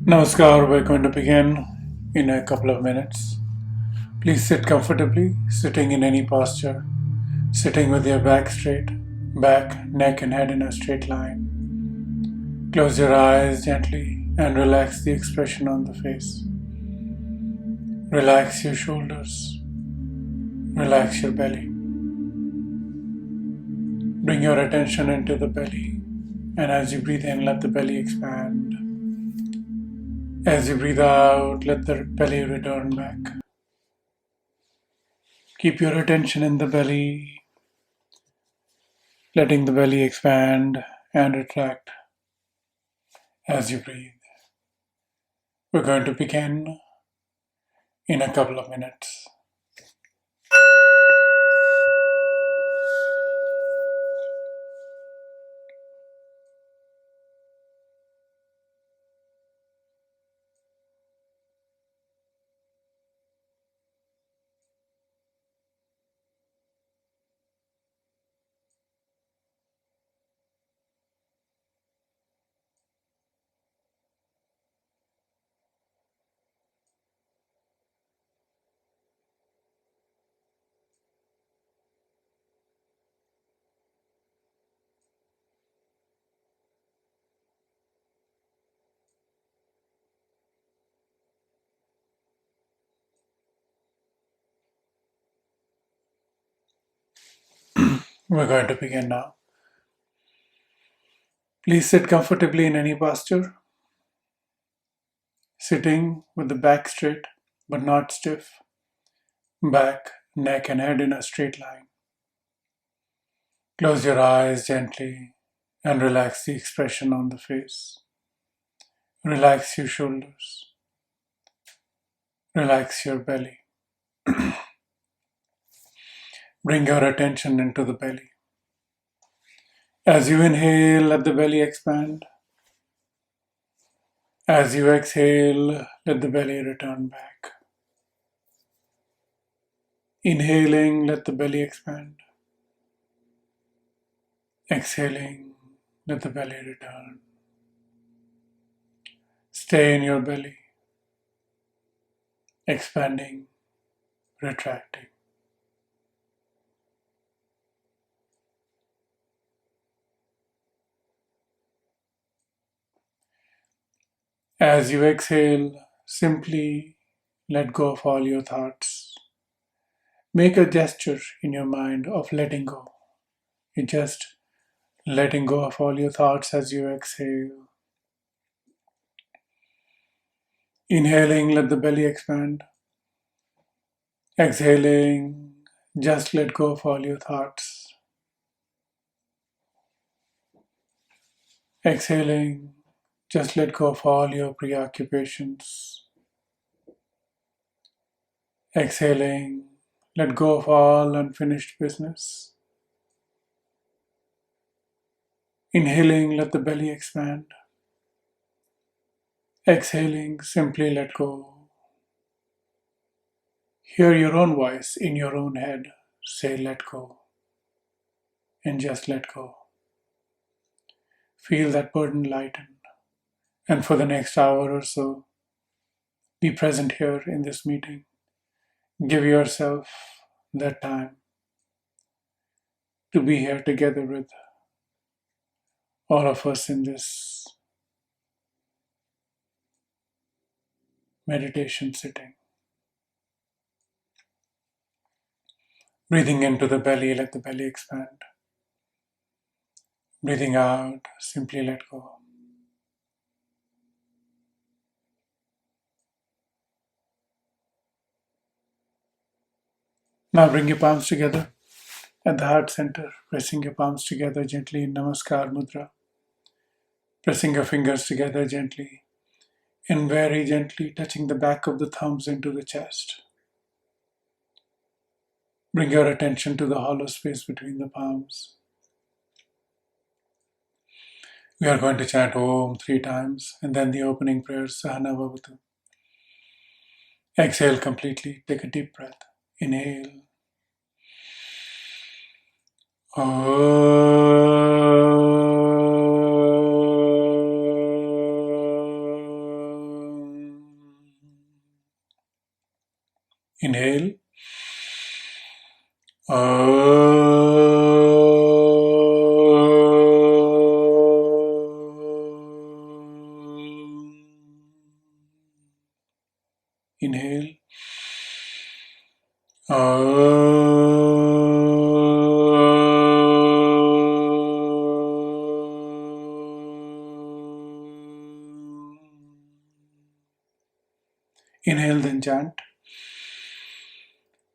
Namaskar, we're going to begin in a couple of minutes. Please sit comfortably, sitting in any posture, sitting with your back straight, back, neck, and head in a straight line. Close your eyes gently and relax the expression on the face. Relax your shoulders, relax your belly. Bring your attention into the belly, and as you breathe in, let the belly expand. As you breathe out, let the belly return back. Keep your attention in the belly, letting the belly expand and retract as you breathe. We're going to begin in a couple of minutes. We're going to begin now. Please sit comfortably in any posture, sitting with the back straight but not stiff, back, neck, and head in a straight line. Close your eyes gently and relax the expression on the face. Relax your shoulders, relax your belly. Bring your attention into the belly. As you inhale, let the belly expand. As you exhale, let the belly return back. Inhaling, let the belly expand. Exhaling, let the belly return. Stay in your belly, expanding, retracting. As you exhale, simply let go of all your thoughts. Make a gesture in your mind of letting go. You're just letting go of all your thoughts as you exhale. Inhaling, let the belly expand. Exhaling, just let go of all your thoughts. Exhaling, just let go of all your preoccupations. Exhaling, let go of all unfinished business. Inhaling, let the belly expand. Exhaling, simply let go. Hear your own voice in your own head. Say, let go. And just let go. Feel that burden lighten. And for the next hour or so, be present here in this meeting. Give yourself that time to be here together with all of us in this meditation sitting. Breathing into the belly, let the belly expand. Breathing out, simply let go. Now bring your palms together at the heart center, pressing your palms together gently in Namaskar Mudra. Pressing your fingers together gently and very gently touching the back of the thumbs into the chest. Bring your attention to the hollow space between the palms. We are going to chant Om 3 times and then the opening prayer Sahana Bhavatu. Exhale completely. Take a deep breath. Inhale. Inhale. Inhale. Inhale, then chant.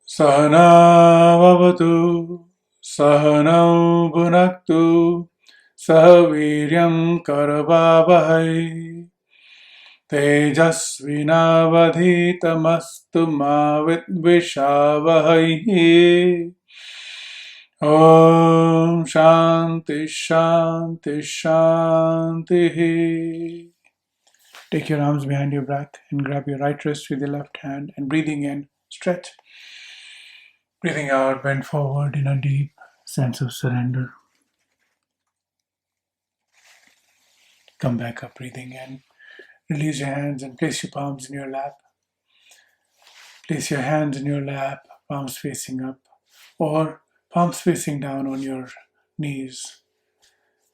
Sahana vavatu, sahanau bhunaktu, sahaviryam karavavahai, tejasvinavadhitamastu ma vidvishavahai. Om Shanti Shanti Shanti. Take your arms behind your back and grab your right wrist with your left hand, and breathing in, stretch. Breathing out, bend forward in a deep sense of surrender. Come back up, breathing in. Release your hands and place your palms in your lap. Place your hands in your lap, palms facing up, or palms facing down on your knees.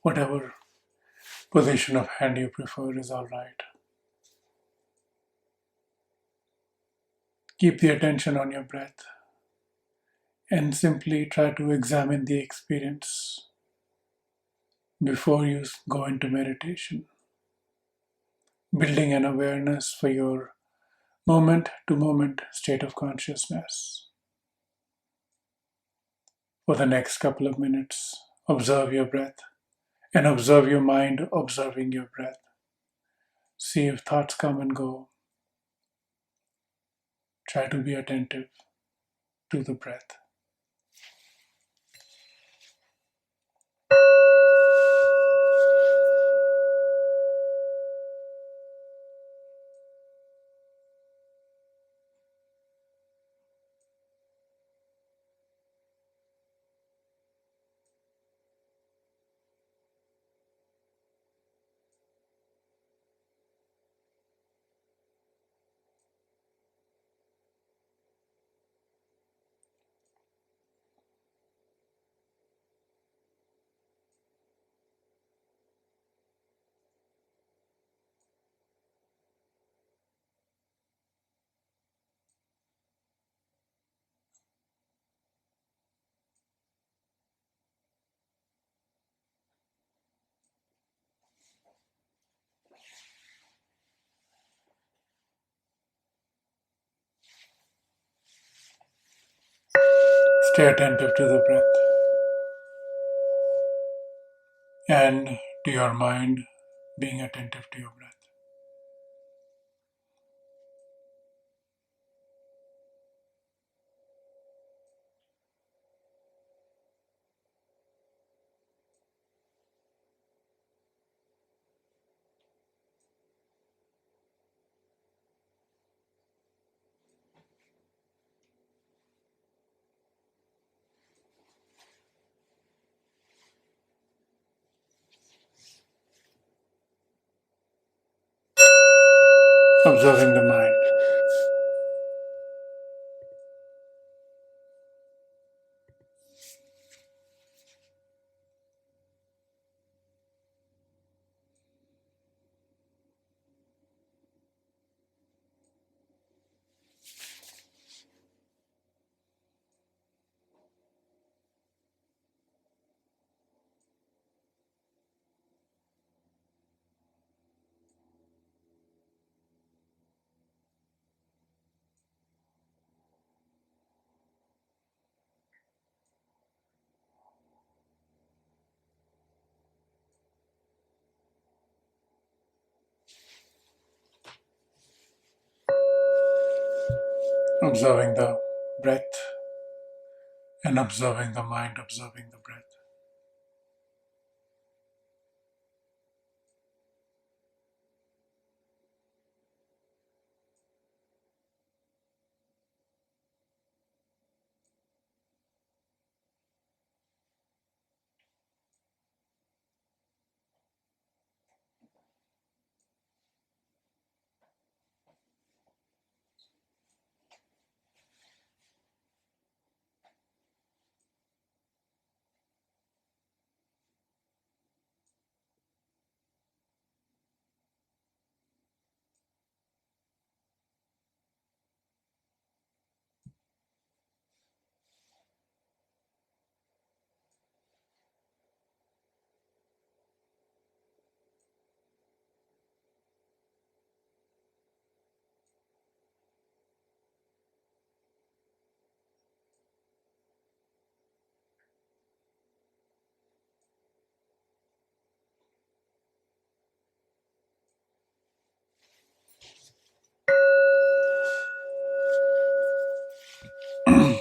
Whatever position of hand you prefer is all right. Keep the attention on your breath and simply try to examine the experience before you go into meditation, building an awareness for your moment to moment state of consciousness. For the next couple of minutes, observe your breath and observe your mind observing your breath. See if thoughts come and go. Try to be attentive to the breath. Stay attentive to the breath and to your mind being attentive to your breath. Observing the mind. Observing the breath and observing the mind, observing the breath.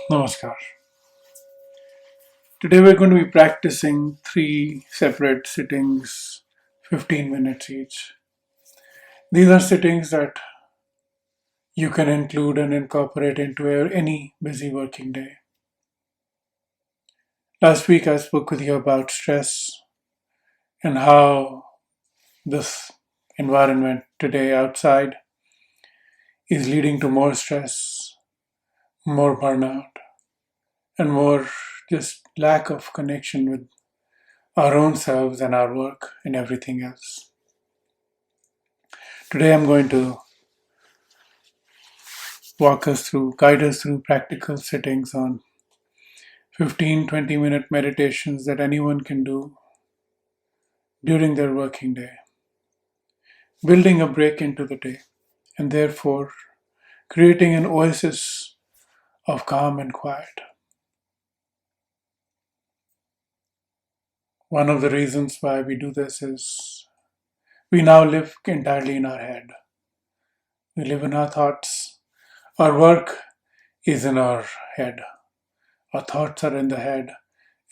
Namaskar. Today we're going to be practicing three separate sittings, 15 minutes each. These are sittings that you can include and incorporate into any busy working day. Last week I spoke with you about stress and how this environment today outside is leading to more stress, more burnout, and more just lack of connection with our own selves and our work and everything else. Today I'm going to guide us through practical sittings on 15-20 minute meditations that anyone can do during their working day, building a break into the day, and therefore creating an oasis of calm and quiet. One of the reasons why we do this is we now live entirely in our head. We live in our thoughts. Our work is in our head. Our thoughts are in the head.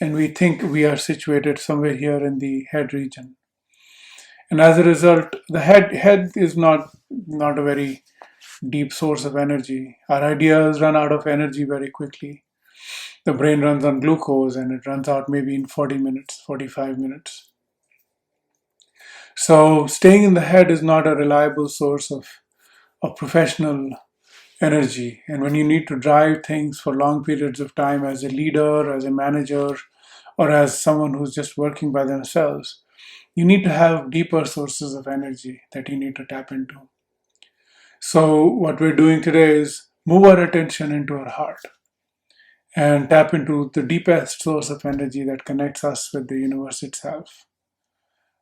And we think we are situated somewhere here in the head region. And as a result, the head is not a very deep source of energy. Our ideas run out of energy very quickly. The brain runs on glucose and it runs out maybe in 40 minutes, 45 minutes. So staying in the head is not a reliable source of professional energy. And when you need to drive things for long periods of time as a leader, as a manager, or as someone who's just working by themselves, you need to have deeper sources of energy that you need to tap into. So, what we're doing today is move our attention into our heart and tap into the deepest source of energy that connects us with the universe itself,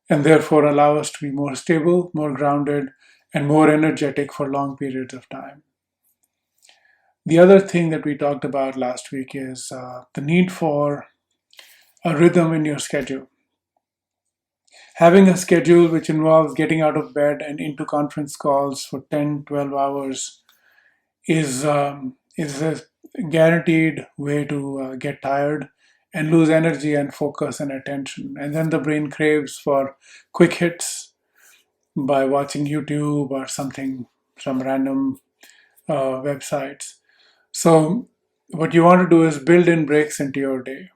and therefore allow us to be more stable, more grounded, and more energetic for long periods of time. The other thing that we talked about last week is the need for a rhythm in your schedule. Having a schedule which involves getting out of bed and into conference calls for 10, 12 hours is a guaranteed way to get tired and lose energy and focus and attention. And then the brain craves for quick hits by watching YouTube or some random websites. So, what you want to do is build in breaks into your day.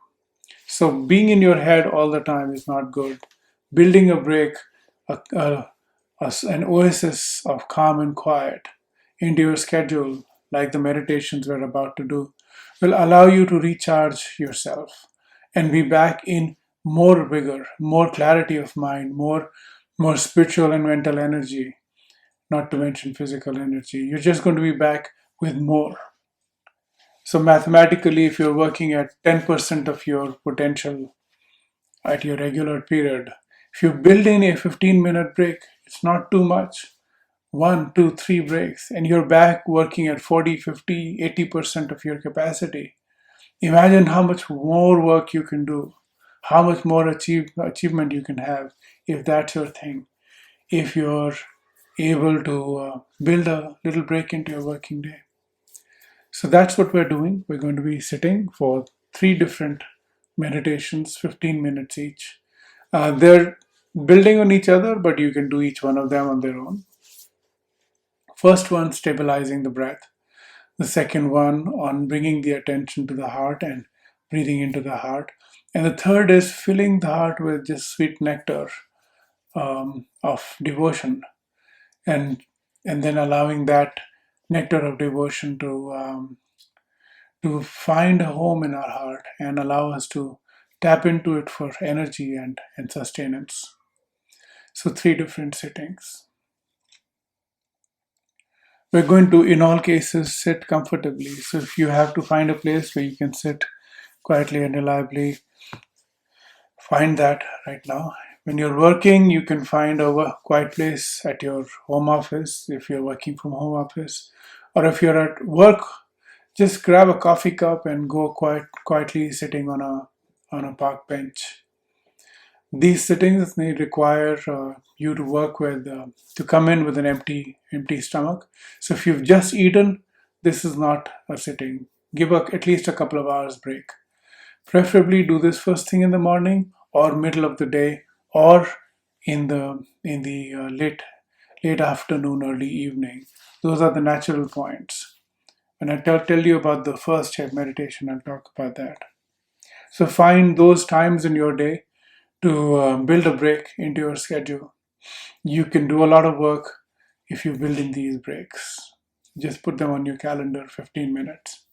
So, being in your head all the time is not good. Building a break, an oasis of calm and quiet into your schedule, like the meditations we're about to do, will allow you to recharge yourself and be back in more vigor, more clarity of mind, more spiritual and mental energy, not to mention physical energy. You're just going to be back with more. So, mathematically, if you're working at 10% of your potential at your regular period, if you build in a 15-minute break, it's not too much. One, two, three breaks, and you're back working at 40, 50, 80% of your capacity. Imagine how much more work you can do, how much more achievement you can have if that's your thing, if you're able to build a little break into your working day. So that's what we're doing. We're going to be sitting for three different meditations, 15 minutes each. They're building on each other, but you can do each one of them on their own. First one, stabilizing the breath. The second one on bringing the attention to the heart and breathing into the heart. And the third is filling the heart with just sweet nectar of devotion, and then allowing that nectar of devotion to find a home in our heart and allow us to tap into it for energy and sustenance. So three different sittings. We're going to, in all cases, sit comfortably. So if you have to find a place where you can sit quietly and reliably, find that right now. When you're working, you can find a quiet place at your home office if you're working from home office. Or if you're at work, just grab a coffee cup and go quietly sitting on a park bench. These sittings may require you to work with to come in with an empty stomach. So if you've just eaten, this is not a sitting. give at least a couple of hours break. Preferably do this first thing in the morning or middle of the day or in the late afternoon, early evening. Those are the natural points. When I tell you about the first step meditation, I'll talk about that. So find those times in your day to build a break into your schedule. You can do a lot of work if you build in these breaks. Just put them on your calendar, 15 minutes.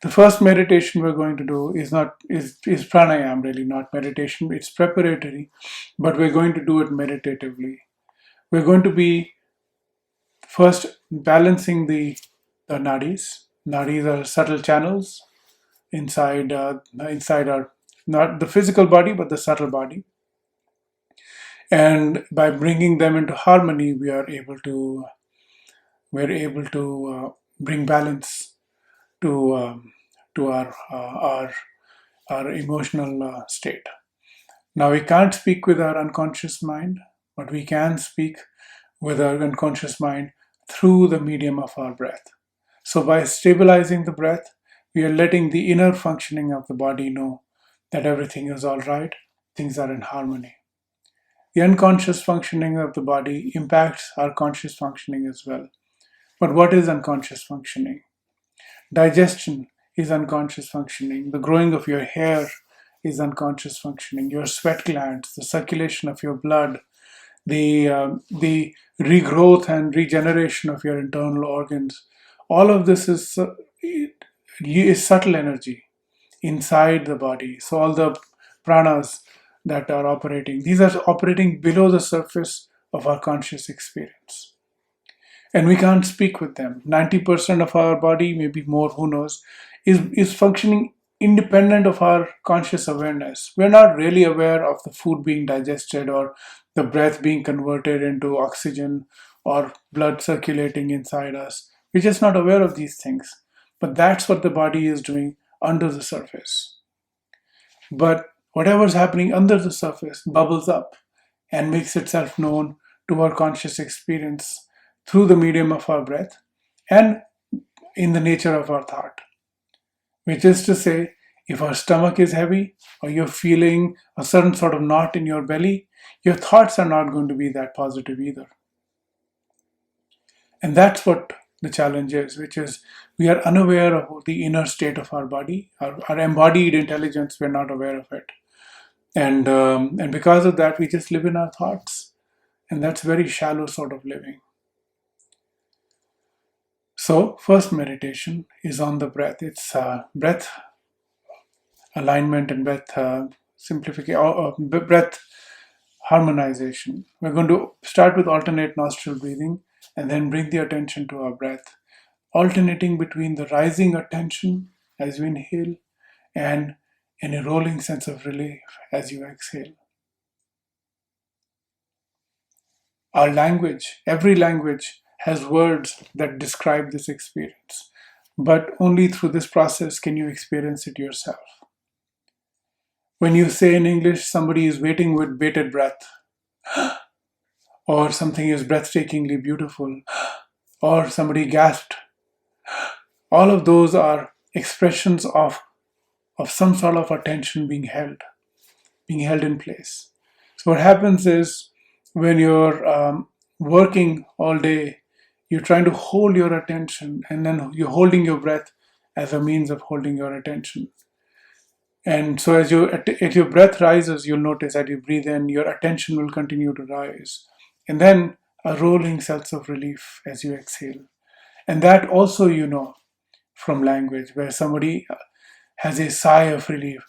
The first meditation we're going to do is pranayam, really not meditation. It's preparatory, but we're going to do it meditatively. We're going to be first balancing the nadis. Nadis are subtle channels inside our, not the physical body but the subtle body, and by bringing them into harmony we're able to bring balance to to our emotional state. Now we can't speak with our unconscious mind, but we can speak with our unconscious mind through the medium of our breath. So by stabilizing the breath, we are letting the inner functioning of the body know that everything is all right, things are in harmony. The unconscious functioning of the body impacts our conscious functioning as well. But what is unconscious functioning? Digestion is unconscious functioning. The growing of your hair is unconscious functioning. Your sweat glands, the circulation of your blood, the regrowth and regeneration of your internal organs. All of this is subtle energy inside the body. So all the pranas that are operating, these are operating below the surface of our conscious experience. And we can't speak with them. 90% of our body, maybe more, who knows, is functioning independent of our conscious awareness. We're not really aware of the food being digested or the breath being converted into oxygen or blood circulating inside us. We're just not aware of these things. But that's what the body is doing under the surface. But whatever's happening under the surface bubbles up and makes itself known to our conscious experience through the medium of our breath and in the nature of our thought. Which is to say, if our stomach is heavy or you're feeling a certain sort of knot in your belly, your thoughts are not going to be that positive either. And that's what the challenge is, which is we are unaware of the inner state of our body, our embodied intelligence, we're not aware of it. And because of that, we just live in our thoughts. And that's very shallow sort of living. So, first meditation is on the breath. It's breath alignment and breath simplification, breath harmonization. We're going to start with alternate nostril breathing and then bring the attention to our breath, alternating between the rising attention as you inhale and a rolling sense of relief as you exhale. Our language, every language, has words that describe this experience, but only through this process can you experience it yourself. When you say in English, somebody is waiting with bated breath, or something is breathtakingly beautiful, or somebody gasped, all of those are expressions of some sort of attention being held in place. So what happens is when you're working all day, you're trying to hold your attention, and then you're holding your breath as a means of holding your attention. And so as your breath rises, you'll notice that you breathe in, your attention will continue to rise. And then a rolling sense of relief as you exhale. And that also from language, where somebody has a sigh of relief.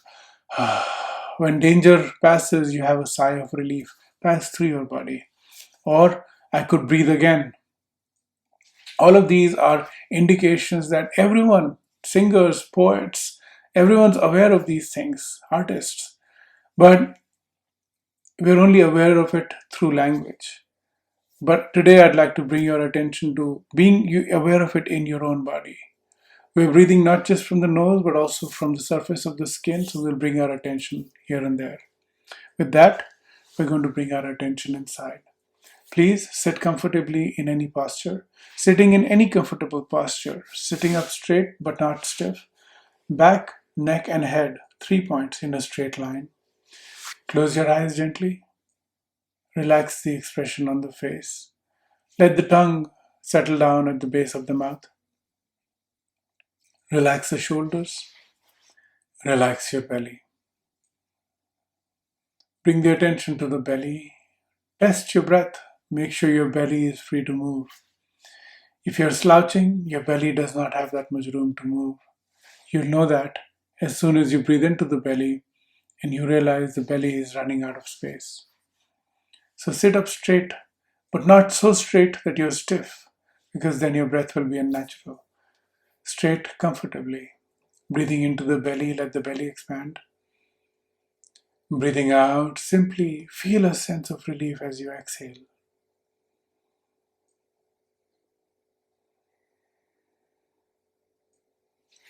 When danger passes, you have a sigh of relief pass through your body. Or I could breathe again. All of these are indications that everyone, singers, poets, everyone's aware of these things, artists. But we're only aware of it through language. But today I'd like to bring your attention to being aware of it in your own body. We're breathing not just from the nose, but also from the surface of the skin, so we'll bring our attention here and there. With that, we're going to bring our attention inside. Please sit comfortably in any posture. Sitting in any comfortable posture, sitting up straight but not stiff, Back, neck, and head, 3 points in a straight line. Close your eyes gently. Relax the expression on the face. Let the tongue settle down at the base of the mouth. Relax the shoulders. Relax your belly. Bring the attention to the belly. Test your breath. Make sure your belly is free to move. If you're slouching, your belly does not have that much room to move. You'll know that as soon as you breathe into the belly and you realize the belly is running out of space. So sit up straight, but not so straight that you're stiff, because then your breath will be unnatural. Straight comfortably. Breathing into the belly, let the belly expand. Breathing out, simply feel a sense of relief as you exhale.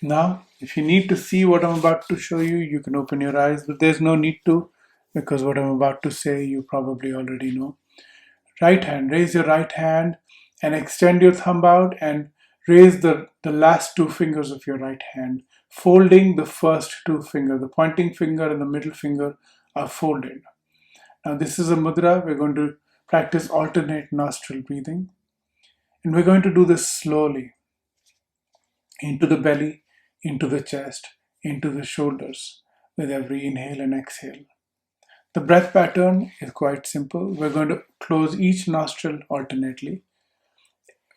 Now, if you need to see what I'm about to show you, you can open your eyes, but there's no need to, because what I'm about to say you probably already know. Right hand, raise your right hand and extend your thumb out and raise the last two fingers of your right hand, folding the first two fingers. The pointing finger and the middle finger are folded. Now, this is a mudra. We're going to practice alternate nostril breathing, and we're going to do this slowly into the belly, into the chest, into the shoulders with every inhale and exhale. The breath pattern is quite simple. We're going to close each nostril alternately.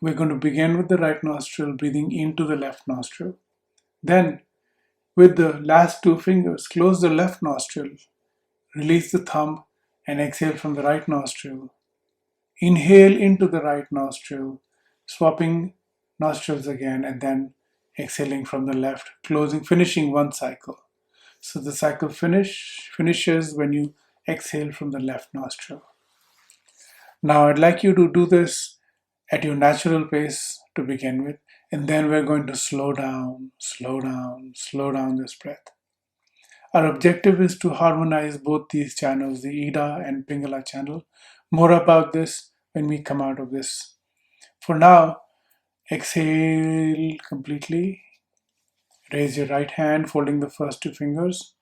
We're going to begin with the right nostril, breathing into the left nostril. Then, with the last two fingers, close the left nostril, release the thumb, and exhale from the right nostril. Inhale into the right nostril, swapping nostrils again, and then exhaling from the left, finishing one cycle. So the cycle finishes when you exhale from the left nostril. Now I'd like you to do this at your natural pace to begin with, and then we're going to slow down, slow down, slow down this breath. Our objective is to harmonize both these channels, the Ida and Pingala channel. More about this when we come out of this. For now, exhale completely. Raise your right hand, folding the first two fingers.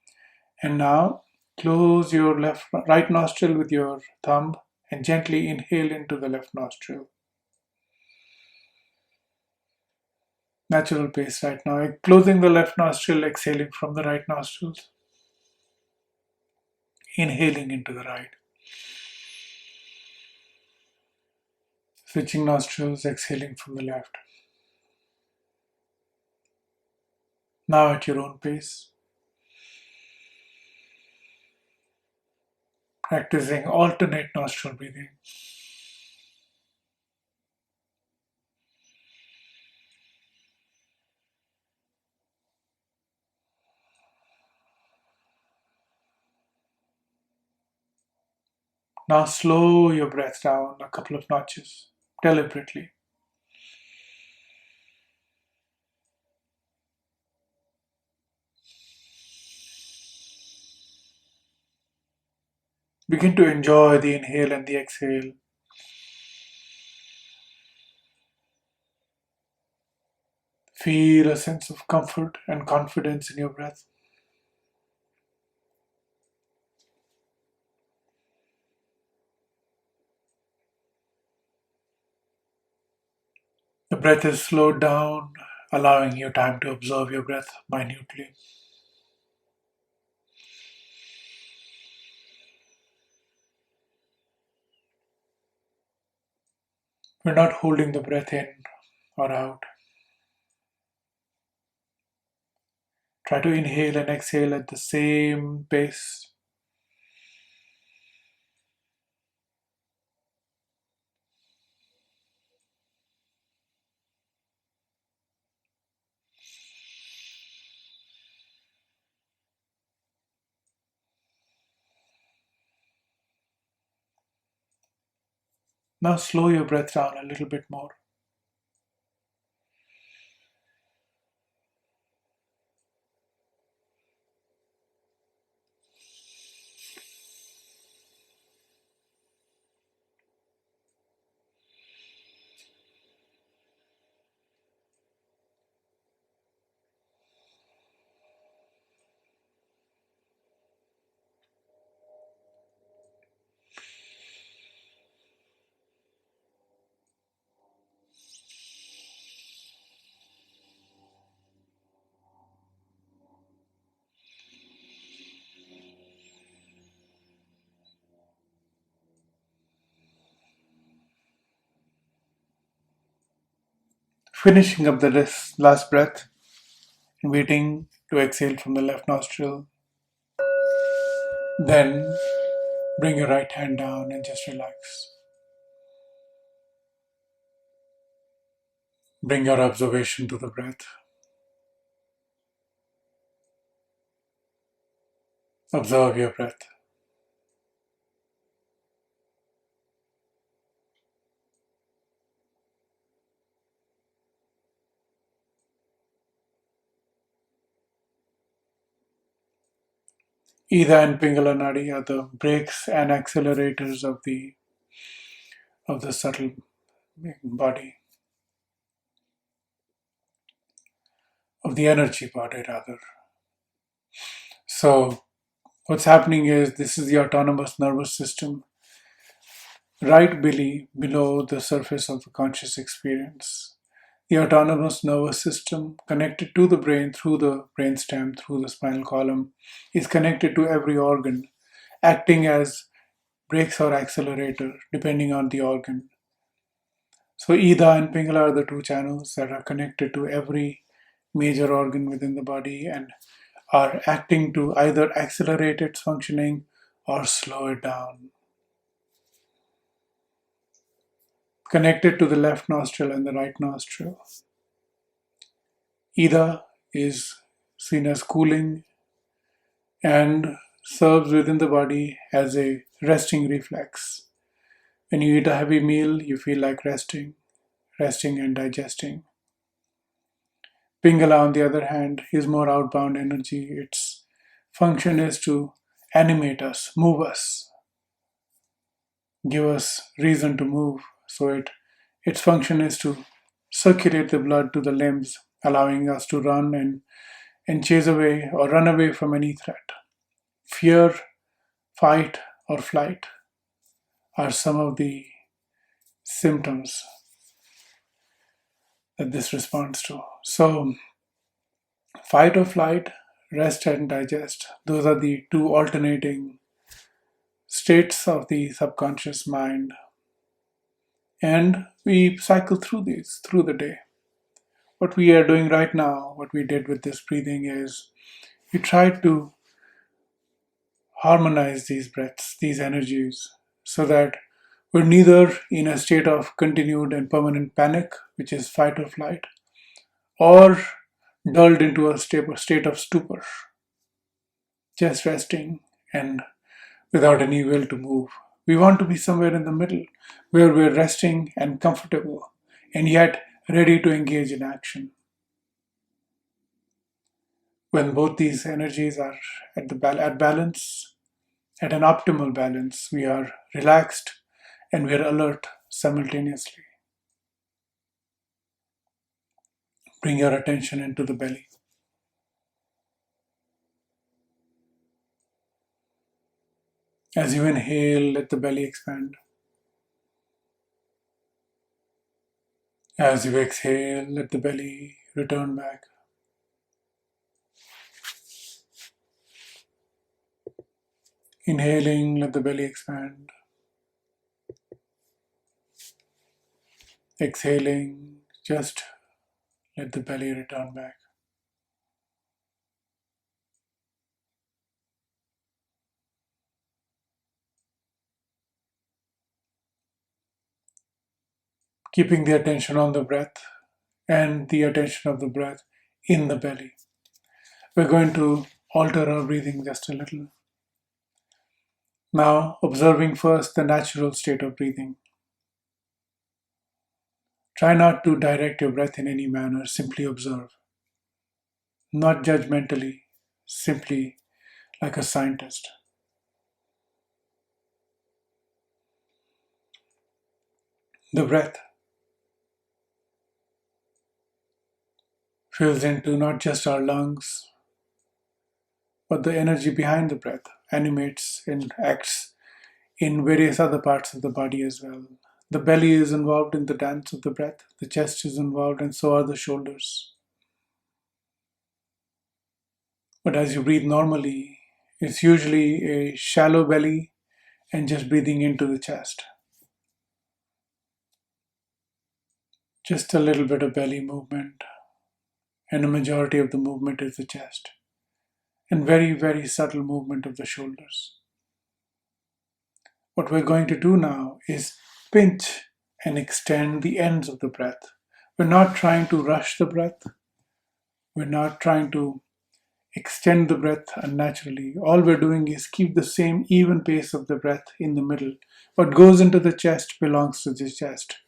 And now close your right nostril with your thumb and gently inhale into the left nostril. Natural pace right now. Closing the left nostril, exhaling from the right nostrils. Inhaling into the right. Switching nostrils, exhaling from the left. Now at your own pace. Practicing alternate nostril breathing. Now slow your breath down a couple of notches, deliberately. Begin to enjoy the inhale and the exhale. Feel a sense of comfort and confidence in your breath. The breath is slowed down, allowing you time to observe your breath minutely. We're not holding the breath in or out. Try to inhale and exhale at the same pace. Now slow your breath down a little bit more. Finishing up the last breath and waiting to exhale from the left nostril. Then bring your right hand down and just relax. Bring your observation to the breath. Observe your breath. Ida and Pingala Nadi are the brakes and accelerators of the subtle body, of the energy body rather. So what's happening is this is the autonomous nervous system right below the surface of the conscious experience. The autonomous nervous system connected to the brain through the brainstem, through the spinal column, is connected to every organ, acting as brakes or accelerator depending on the organ. So Ida and Pingala are the two channels that are connected to every major organ within the body and are acting to either accelerate its functioning or slow it down. Connected to the left nostril and the right nostril. Ida is seen as cooling and serves within the body as a resting reflex. When you eat a heavy meal, you feel like resting and digesting. Pingala, on the other hand, is more outbound energy. Its function is to animate us, move us, give us reason to move. Its function is to circulate the blood to the limbs, allowing us to run and chase away or run away from any threat. Fear, fight, or flight are some of the symptoms that this responds to. So, fight or flight, rest and digest, those are the two alternating states of the subconscious mind. And we cycle through these through the day. What we are doing right now, what we did with this breathing is we tried to harmonize these breaths, these energies, so that we're neither in a state of continued and permanent panic, which is fight or flight, or dulled into a state of stupor, just resting and without any will to move. We want to be somewhere in the middle where we're resting and comfortable and yet ready to engage in action. When both these energies are at balance, at an optimal balance, we are relaxed and we are alert simultaneously. Bring your attention into the belly. As you inhale, let the belly expand. As you exhale, let the belly return back. Inhaling, let the belly expand. Exhaling, just let the belly return back. Keeping the attention on the breath and the attention of the breath in the belly. We're going to alter our breathing just a little. Now, observing first the natural state of breathing. Try not to direct your breath in any manner, simply observe. Not judgmentally, simply like a scientist. The breath fills into not just our lungs, but the energy behind the breath animates and acts in various other parts of the body as well. The belly is involved in the dance of the breath, the chest is involved, and so are the shoulders. But as you breathe normally, it's usually a shallow belly and just breathing into the chest. Just a little bit of belly movement, and a majority of the movement is the chest, and very, very subtle movement of the shoulders. What we're going to do now is pinch and extend the ends of the breath. We're not trying to rush the breath. We're not trying to extend the breath unnaturally. All we're doing is keep the same even pace of the breath in the middle. What goes into the chest belongs to the chest.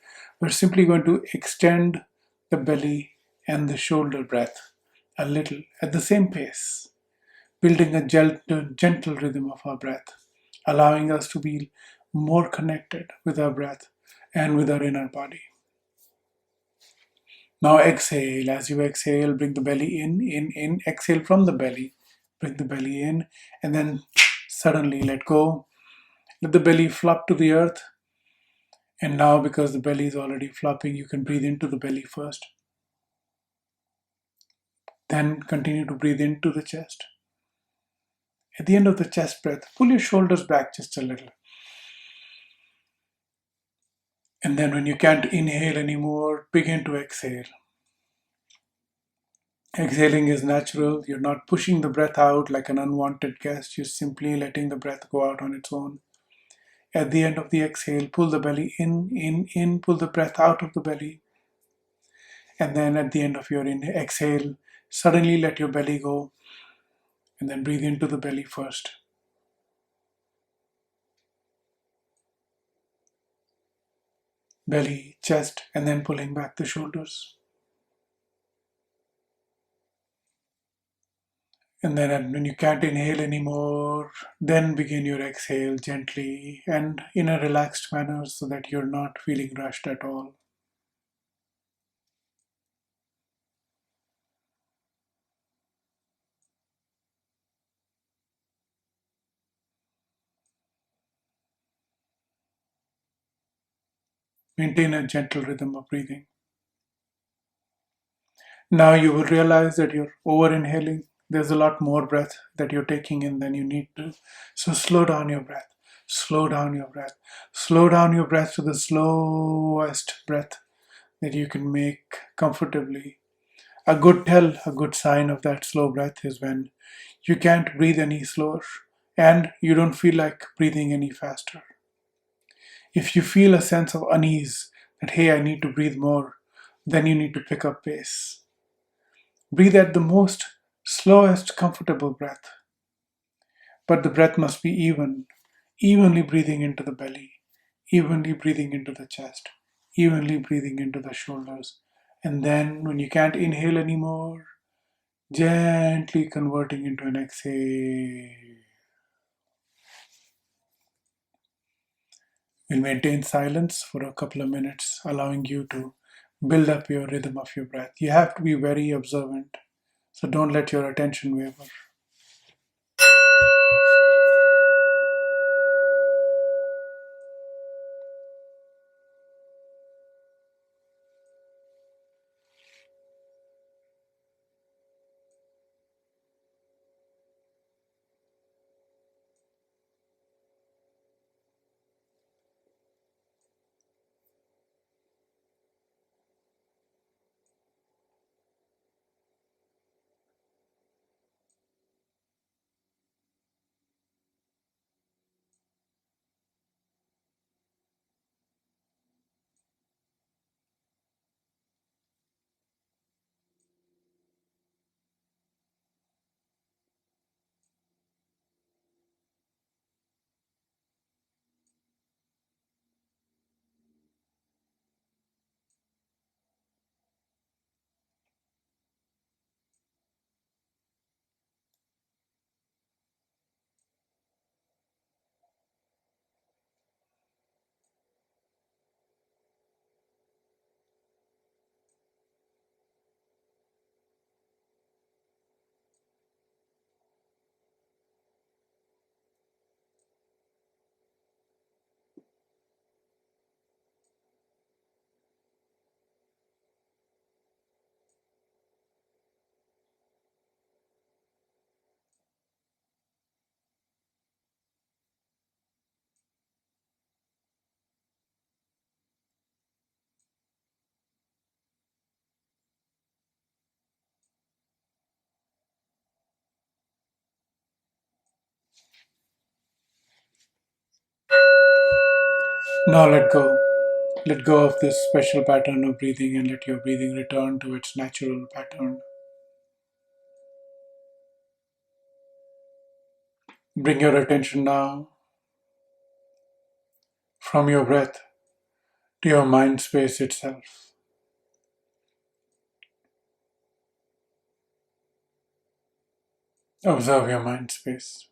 We're simply going to extend the belly and the shoulder breath a little at the same pace, building a gentle rhythm of our breath, allowing us to be more connected with our breath and with our inner body. Now exhale. As you exhale, bring the belly in. Exhale from the belly. Bring the belly in, and then suddenly let go. Let the belly flop to the earth. And now, because the belly is already flopping, you can breathe into the belly first. Then continue to breathe into the chest. At the end of the chest breath, pull your shoulders back just a little. And then, when you can't inhale anymore, begin to exhale. Exhaling is natural. You're not pushing the breath out like an unwanted guest. You're simply letting the breath go out on its own. At the end of the exhale, pull the belly in, pull the breath out of the belly. And then at the end of your exhale, suddenly let your belly go. And then breathe into the belly first. Belly, chest, and then pulling back the shoulders. And then when you can't inhale anymore, then begin your exhale gently and in a relaxed manner so that you're not feeling rushed at all. Maintain a gentle rhythm of breathing. Now you will realize that you're over inhaling. There's a lot more breath that you're taking in than you need to. So slow down your breath. Slow down your breath. Slow down your breath to the slowest breath that you can make comfortably. A good sign of that slow breath is when you can't breathe any slower and you don't feel like breathing any faster. If you feel a sense of unease that, hey, I need to breathe more, then you need to pick up pace. Breathe at the most slowest comfortable breath, but the breath must be evenly breathing into the belly, evenly breathing into the chest, evenly breathing into the shoulders. And then when you can't inhale anymore, gently converting into an exhale. We'll maintain silence for a couple of minutes, allowing you to build up your rhythm of your breath. You have to be very observant, so don't let your attention waver. Now let go. Let go of this special pattern of breathing and let your breathing return to its natural pattern. Bring your attention now from your breath to your mind space itself. Observe your mind space.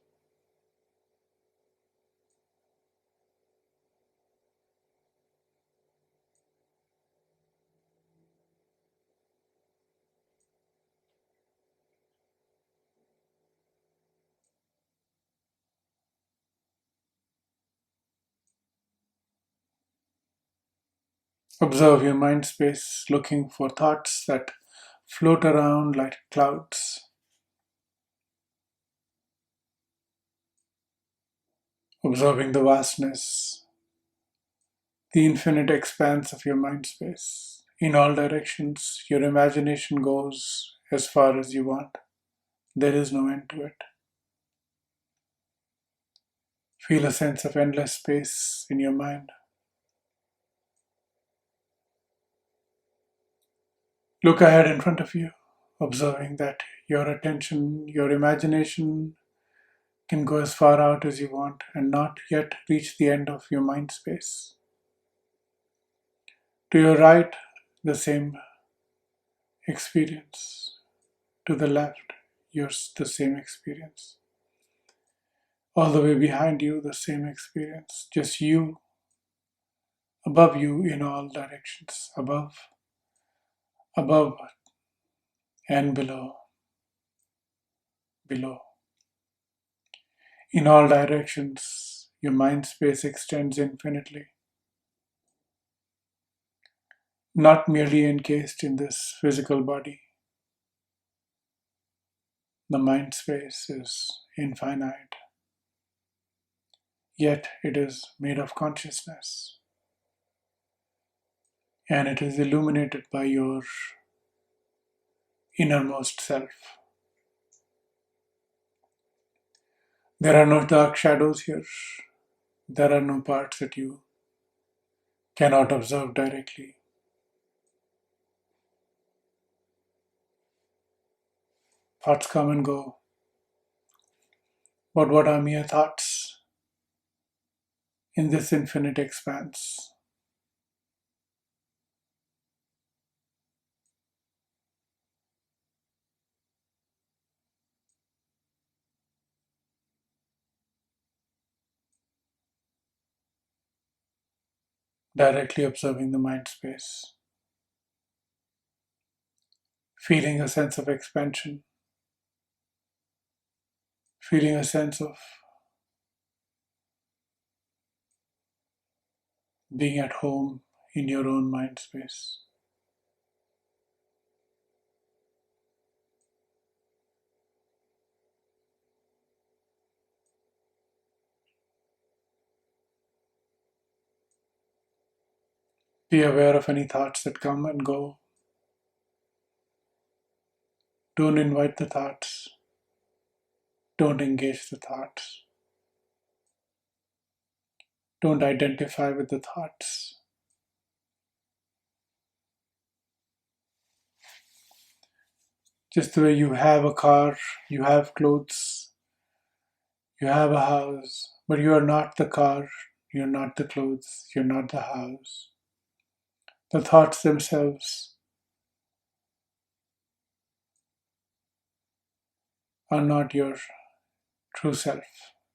Observe your mind space, looking for thoughts that float around like clouds. Observing the vastness, the infinite expanse of your mind space. In all directions, your imagination goes as far as you want. There is no end to it. Feel a sense of endless space in your mind. Look ahead in front of you, observing that your attention, your imagination can go as far out as you want and not yet reach the end of your mind space. To your right, the same experience. To the left, yours the same experience. All the way behind you, the same experience. Just you, above you in all directions. Above, and below, below. In all directions, your mind space extends infinitely, not merely encased in this physical body. The mind space is infinite, yet it is made of consciousness, and it is illuminated by your innermost self. There are no dark shadows here. There are no parts that you cannot observe directly. Thoughts come and go, but what are mere thoughts in this infinite expanse? Directly observing the mind space, feeling a sense of expansion, feeling a sense of being at home in your own mind space. Be aware of any thoughts that come and go. Don't invite the thoughts. Don't engage the thoughts. Don't identify with the thoughts. Just the way you have a car, you have clothes, you have a house, but you are not the car, you're not the clothes, you're not the house. The thoughts themselves are not your true self,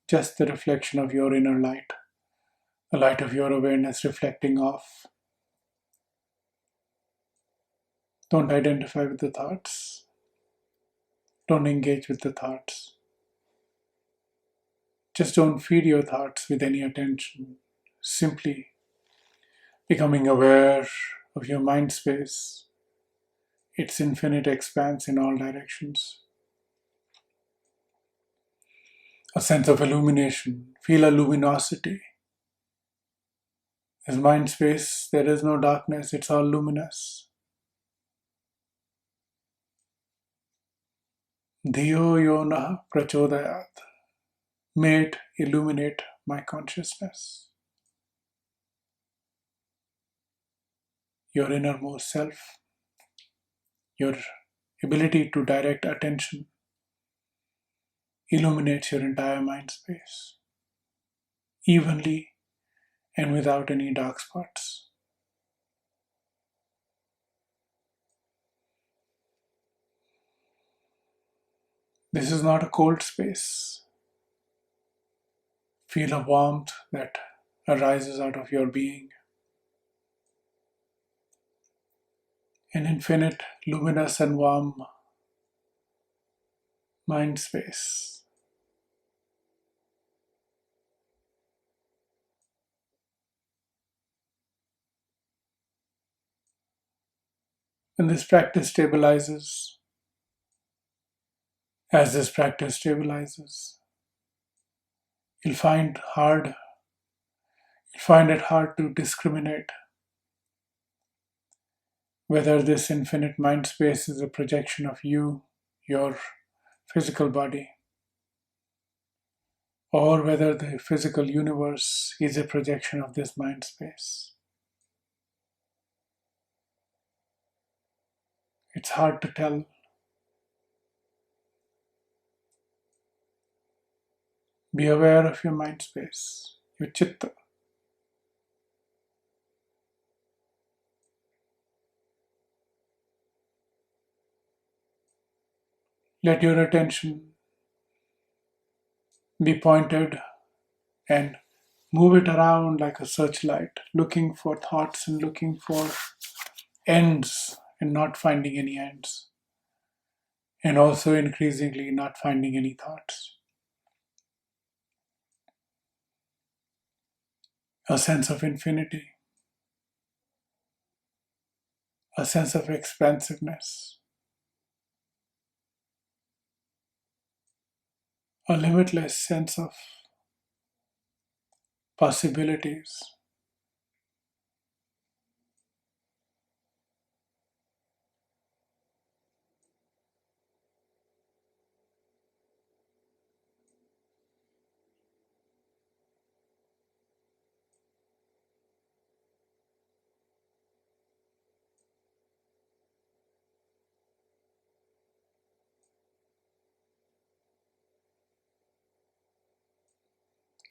just the reflection of your inner light, the light of your awareness reflecting off. Don't identify with the thoughts. Don't engage with the thoughts. Just don't feed your thoughts with any attention. Simply becoming aware of your mind space, its infinite expanse in all directions. A sense of illumination. Feel a luminosity. As mind space, there is no darkness, it's all luminous. Dhiyo yona prachodayat. May it illuminate my consciousness. your innermost self, your ability to direct attention illuminates your entire mind space evenly and without any dark spots. This is not a cold space. Feel a warmth that arises out of your being, an infinite, luminous, and warm mind space. When this practice stabilizes, as this practice stabilizes, you'll find hard, you'll find it hard to discriminate whether this infinite mind space is a projection of you, your physical body, or whether the physical universe is a projection of this mind space. It's hard to tell. Be aware of your mind space, your chitta. Let your attention be pointed and move it around like a searchlight, looking for thoughts and looking for ends and not finding any ends, and also increasingly not finding any thoughts. A sense of infinity, a sense of expansiveness, a limitless sense of possibilities.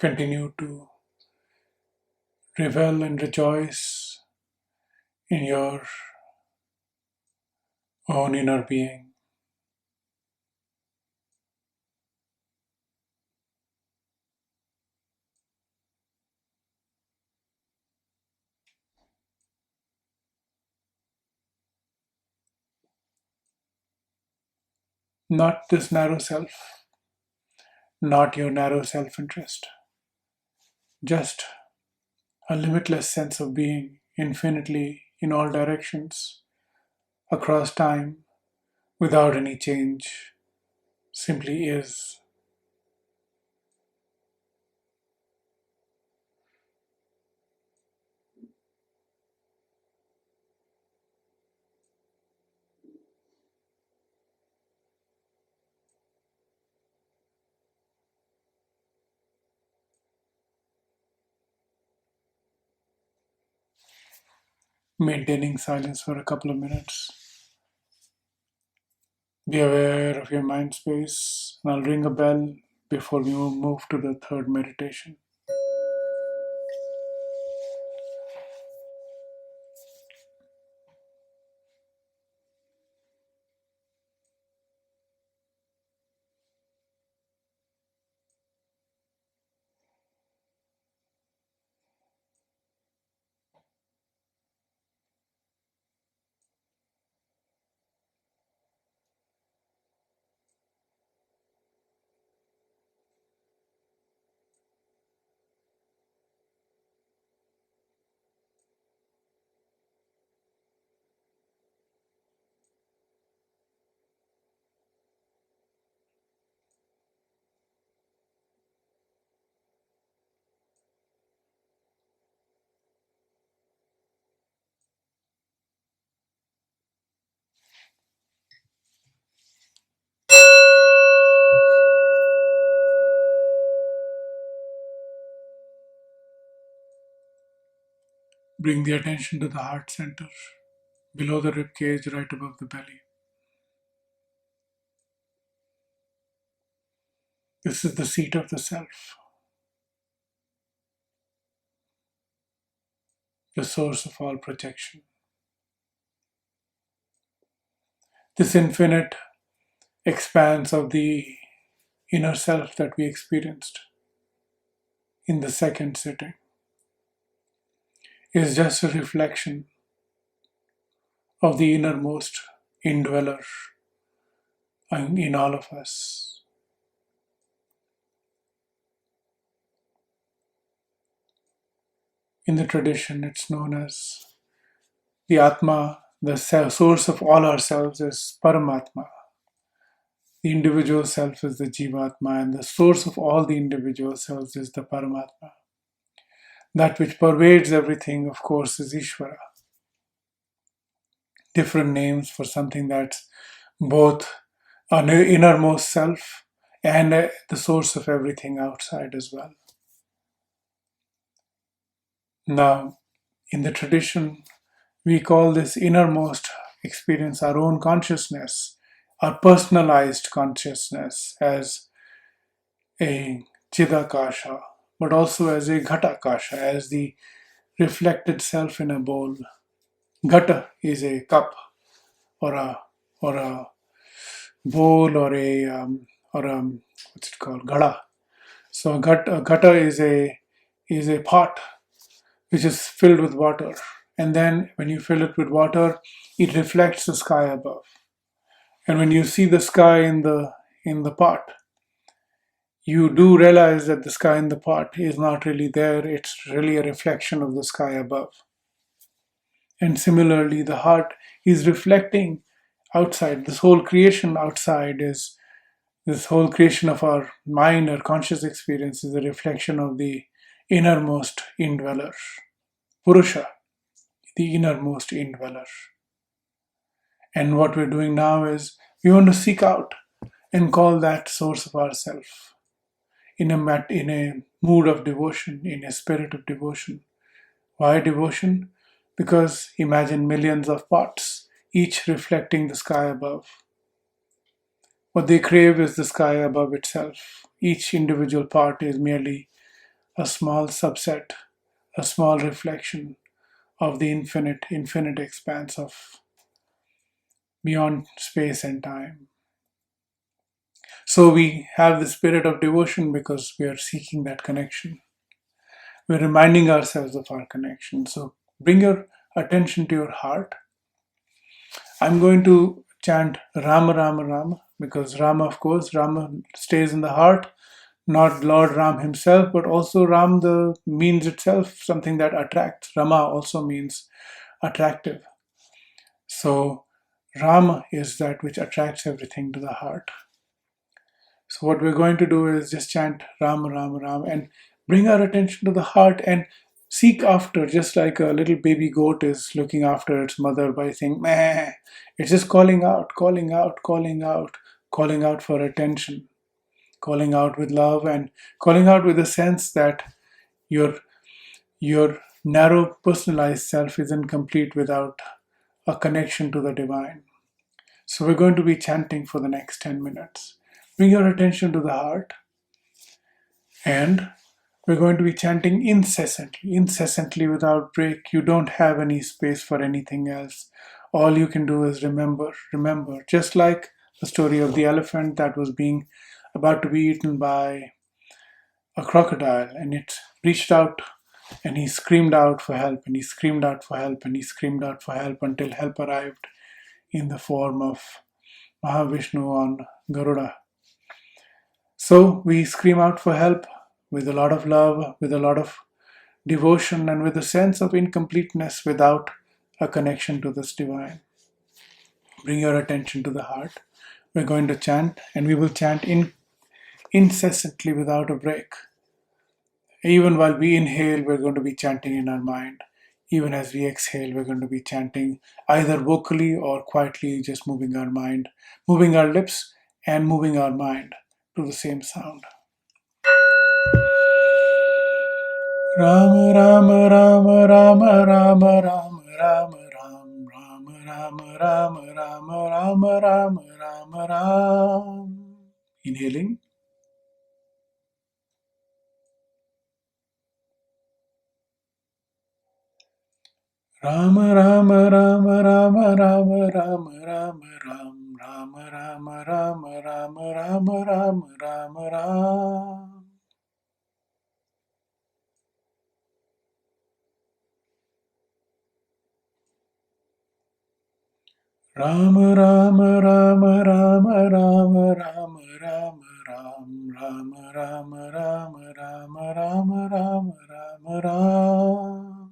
Continue to revel and rejoice in your own inner being. Not this narrow self, not your narrow self interest, just a limitless sense of being infinitely in all directions, across time, without any change, simply is. Maintaining silence for a couple of minutes. Be aware of your mind space, and I'll ring a bell before we move to the third meditation. Bring the attention to the heart center, below the rib cage, right above the belly. This is the seat of the self, the source of all projection. This infinite expanse of the inner self that we experienced in the second sitting is just a reflection of the innermost indweller in all of us. In the tradition, it's known as the Atma, the source of all ourselves is Paramatma. The individual self is the Jivatma, and the source of all the individual selves is the Paramatma. That which pervades everything, of course, is Ishvara. Different names for something that's both an innermost self and the source of everything outside as well. Now, in the tradition, we call this innermost experience our own consciousness, our personalized consciousness as a Chidakasha, but also as a Ghatakasha, as the reflected self in a bowl. Ghata is a cup or a bowl or a what's it called, Ghada. So Ghata is a pot which is filled with water, and then when you fill it with water, it reflects the sky above. And when you see the sky in the pot, you do realize that the sky in the pot is not really there, it's really a reflection of the sky above. And similarly, the heart is reflecting outside. This whole creation outside is this whole creation of our mind, our conscious experience is a reflection of the innermost indweller, Purusha, the innermost indweller. And what we're doing now is we want to seek out and call that source of ourself in a mood of devotion, in a spirit of devotion. Why devotion? Because imagine millions of pots, each reflecting the sky above. What they crave is the sky above itself. Each individual part is merely a small subset, a small reflection of the infinite expanse of beyond space and time. So we have the spirit of devotion because we are seeking that connection. We're reminding ourselves of our connection. So bring your attention to your heart. I'm going to chant Rama Rama Rama because Rama, of course, Rama stays in the heart, not Lord Ram himself, but also Ram, the means itself, something that attracts. Rama also means attractive. So Rama is that which attracts everything to the heart. So what we're going to do is just chant Ram, Ram, Ram and bring our attention to the heart and seek after, just like a little baby goat is looking after its mother by saying, meh. It's just calling out, calling out, calling out, calling out for attention, calling out with love and calling out with a sense that your your narrow personalized self is incomplete without a connection to the divine. So we're going to be chanting for the next 10 minutes. Bring your attention to the heart and we're going to be chanting incessantly without break. You don't have any space for anything else. All you can do is remember, remember. Just like the story of the elephant that was being about to be eaten by a crocodile, and it reached out and he screamed out for help, and he screamed out for help, and he screamed out for help until help arrived in the form of Mahavishnu on Garuda. So we scream out for help with a lot of love, with a lot of devotion, and with a sense of incompleteness without a connection to this divine. Bring your attention to the heart. We're going to chant, and we will chant incessantly without a break. Even while we inhale, we're going to be chanting in our mind. Even as we exhale, we're going to be chanting either vocally or quietly, just moving our mind, moving our lips, and moving our mind to the same sound. Rama Rama Rama Rama Rama Rama Rama Ram Rama Rama Rama Rama Rama Rama Rama Ram. Inhaling. Rama Rama Rama Rama Rama Rama Rama Ram Rama Rama Rama Rama Rama Rama Rama Ram. Rama Rama Rama Rama Rama Rama Rama Ram Rama Rama Rama Rama Rama Rama Rama Ram.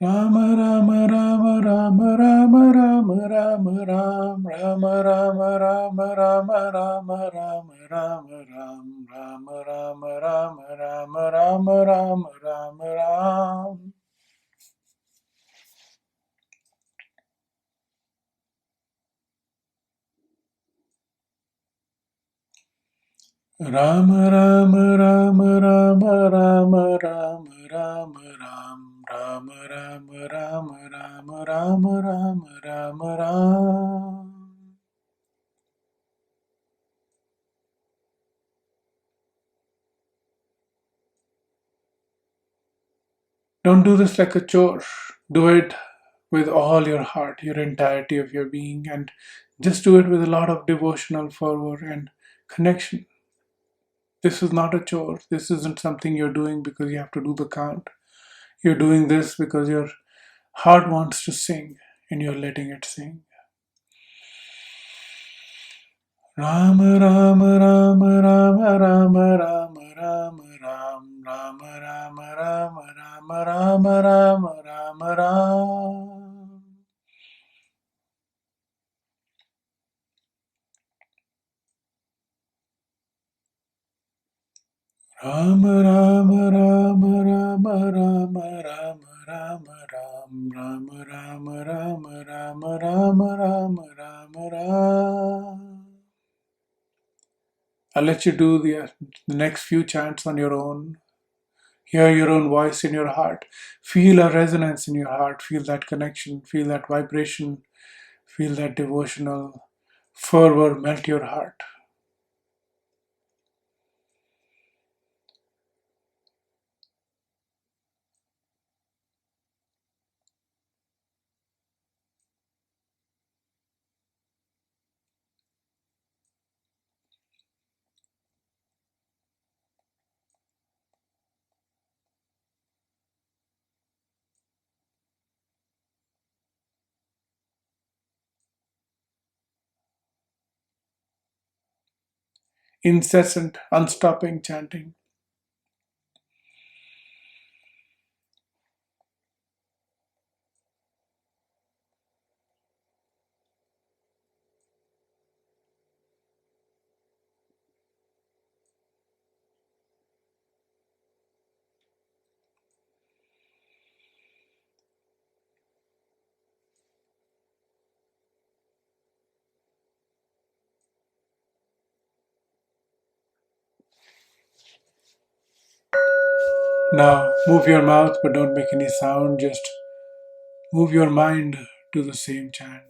Rama Rama Rama Rama Rama Rama Rama Ram Rama Rama Rama Rama Rama Rama Rama Ram Rama Rama Rama Rama Rama Rama Rama Ram. Rama Rama Rama Rama Rama Rama Rama Ram Rama Rama Rama Rama Rama Rama Rama Ram. Don't do this like a chore. Do it with all your heart, your entirety of your being, and just do it with a lot of devotional fervor and connection. This is not a chore. This isn't something you're doing because you have to do the count. You're doing this because your heart wants to sing and you're letting it sing. Rama Rama Rama Rama Rama Rama Rama Ram Rama Rama Rama Rama Rama Rama Rama Ram. Rama Rama Rama Rama Rama Rama Rama Ram Rama Rama Rama Rama Rama Rama Rama Ram. I'll let you do the next few chants on your own. Hear your own voice in your heart. Feel a resonance in your heart. Feel that connection. Feel that vibration. Feel that devotional fervor melt your heart. Incessant, unstopping chanting. Now move your mouth but don't make any sound. Just move your mind to the same chant.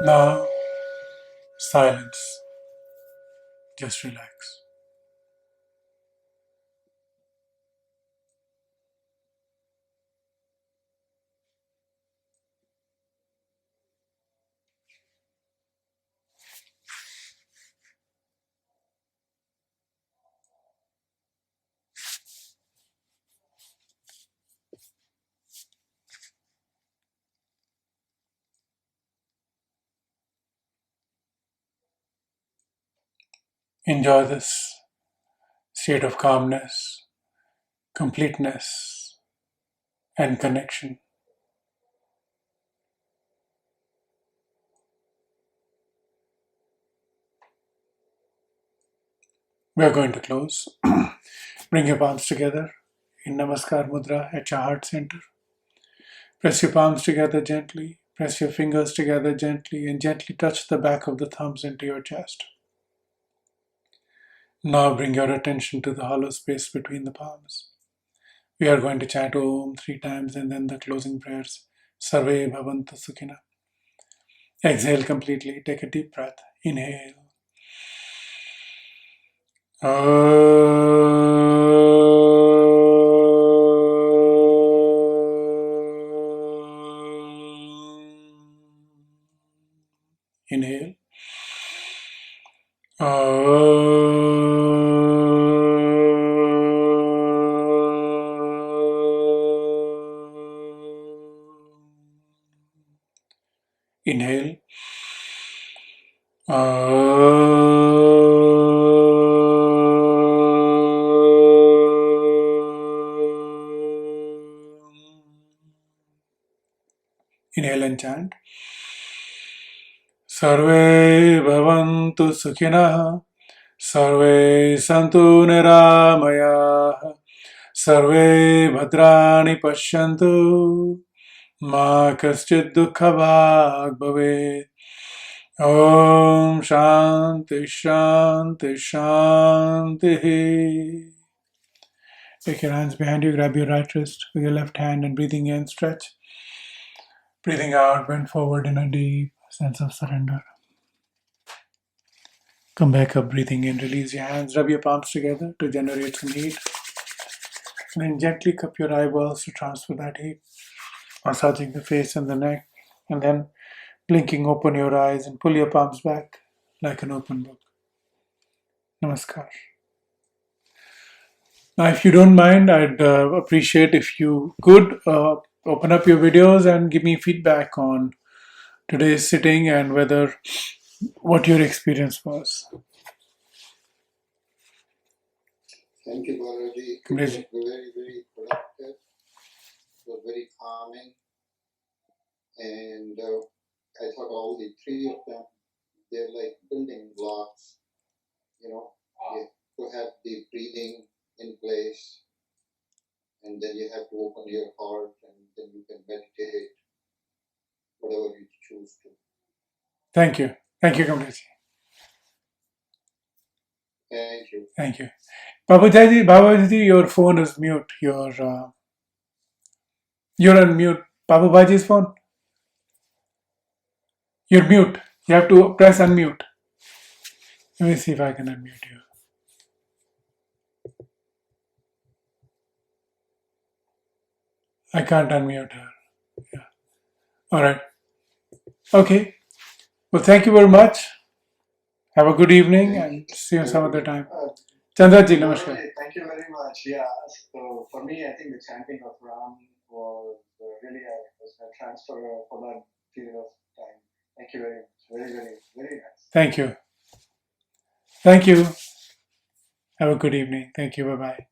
Now, silence. Just relax. Enjoy this state of calmness, completeness, and connection. We are going to close. Bring your palms together in Namaskar Mudra at your heart center. Press your palms together gently. Press your fingers together gently and gently touch the back of the thumbs into your chest. Now bring your attention to the hollow space between the palms. We are going to chant Om 3 times and then the closing prayers. Sarve Bhavantu Sukhina. Exhale completely. Take a deep breath. Inhale. Inhale. Inhale. Inhale and chant. Sarve bhavantu sukhinah. Sarve santu niramayah. Sarve bhadrani pashyantu. Ma kaschid dukhabhag bhavet. Om Shanti Shanti Shanti. Take your hands behind you, grab your right wrist with your left hand and breathing in, stretch. Breathing out, bend forward in a deep sense of surrender. Come back up, breathing in, release your hands, rub your palms together to generate some heat. And then gently cup your eyeballs to transfer that heat, massaging the face and the neck. And then blinking, open your eyes and pull your palms back like an open book. Namaskar. Now, if you don't mind, I'd appreciate if you could open up your videos and give me feedback on today's sitting and what your experience was. Thank you, Gorakh. It was very, very productive. It was very calming. And I thought all the three of them, they're like building blocks, you to have the breathing in place. And then you have to open your heart and then you can meditate, whatever you choose to. Thank you. Thank you, Kamlesh. Thank you. Thank you. Babaji, your phone is mute. You're on mute. Babaji's phone? You're mute. You have to press unmute. Let me see if I can unmute you. I can't unmute her. Yeah. All right. Okay. Well, thank you very much. Have a good evening and see you some other time. Chandraji, namaskar. Thank you very much. Yeah. So for me, I think the chanting of Ram was really a transfer for that period of time. Thank you very much. Very, very, very nice. Thank you. Thank you. Have a good evening. Thank you. Bye-bye.